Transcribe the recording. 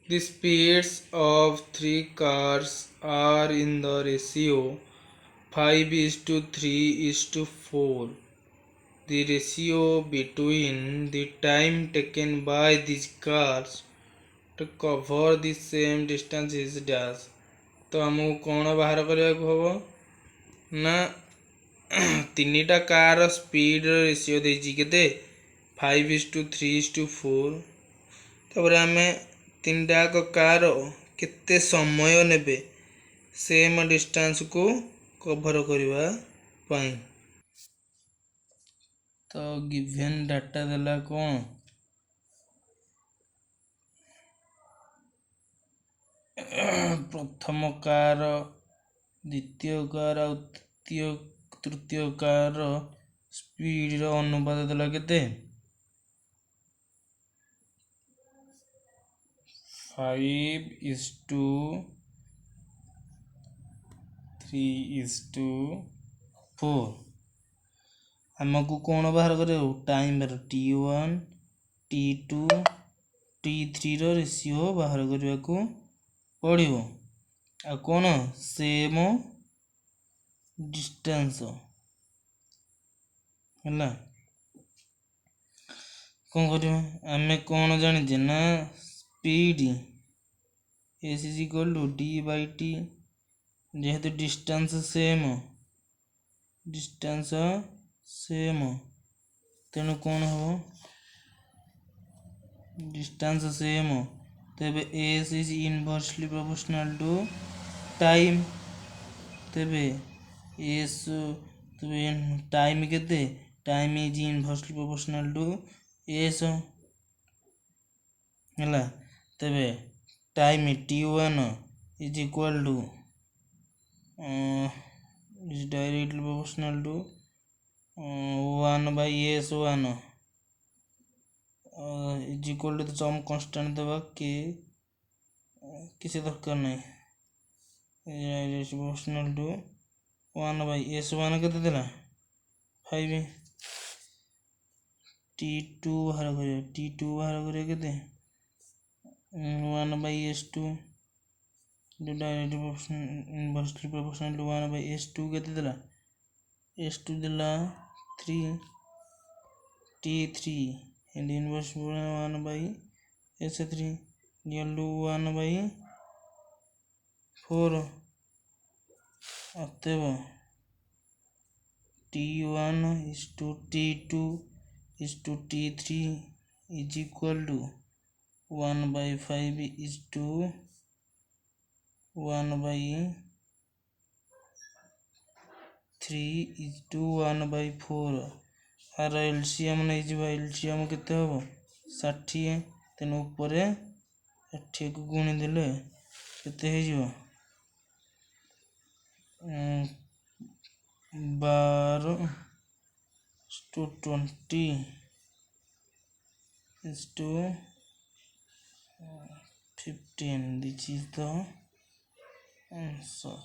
The speeds of three cars are in the ratio 5 is to 3 is to 4. The ratio between the time taken by these cars to cover the same distance is dash. तो हमको कौन बाहर କରିବାକୁ ହବ ନା ତିନିଟା car speed ratio ଦେଇଛି କେତେ 5:3:4 ତାପରେ ଆମେ ତିନିଟା କାର କେତେ ସମୟ ନେବେ ସେମ୍ ଡିଷ୍ଟାନ୍ସ को कवर କରିବା ପାଇଁ तो गिवन डाटा देला कौन प्रथम कार द्वितीय कार और तृतीय कार स्पीड रो अनुपात देला केते 5:3:4 हमको कौन बाहर करे time t1 t2 t3 row ratio बाहर करने को पड़िबो आ कौन सेम डिस्टेंस हैला कौन करियो हमें कौन जानिजे ना speed s is equal to d by t जेहेतु डिस्टेंस सेम तेणु कौन हम डिस्टेंस सेम तेबे s is inversely proportional to time तेबे s तेबे टाइम केते time is inversely proportional to s हैला तेबे time t1 is equal to is directly proportional to 1 by s1 is equal to some constant देवा के किसी दरकार नहीं is proportional to 1 by s1 केते देला 5 t2 बाहर करे केते 1 by s2 directly inversely proportional to 1 by s2 केते देला s2 देला 3 t3 and inverse 1 by s3 equal to 1 by 4 अतएव t1 is to t2 is to t3 is equal to 1 by 5 is to 1 by 3 is to 1 by 4 are LCM नहीं जीवा LCM केते हबो 60 तेन ऊपर 60 को गुणी देले केते हे जीवा 12 to 20 is to 15 this is the answer